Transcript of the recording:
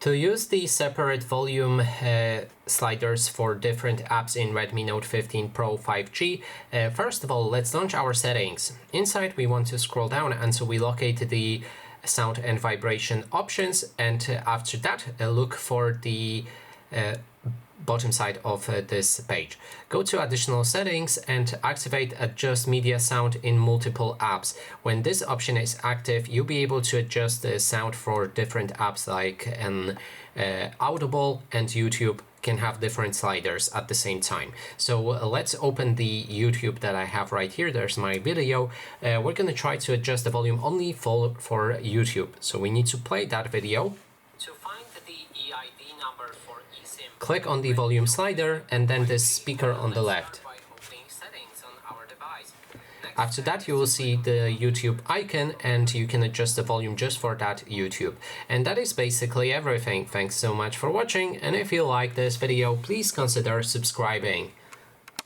To use the separate volume sliders for different apps in Redmi Note 15 Pro 5G, first of all, let's launch our settings. Inside, we want to scroll down until we locate the sound and vibration options, and after that, look for the bottom side of this page. Go to additional settings and activate adjust media sound in multiple apps. When this option is active, you'll be able to adjust the sound for different apps like an Audible and YouTube can have different sliders at the same time. So let's open the YouTube that I have right here. There's my video. We're going to try to adjust the volume only for YouTube. So we need to play that video. To find the EID number for eSIM, click on the volume slider and then the speaker on the left. After that, you will see the YouTube icon and you can adjust the volume just for that YouTube. And that is basically everything. Thanks so much for watching, and if you like this video, please consider subscribing.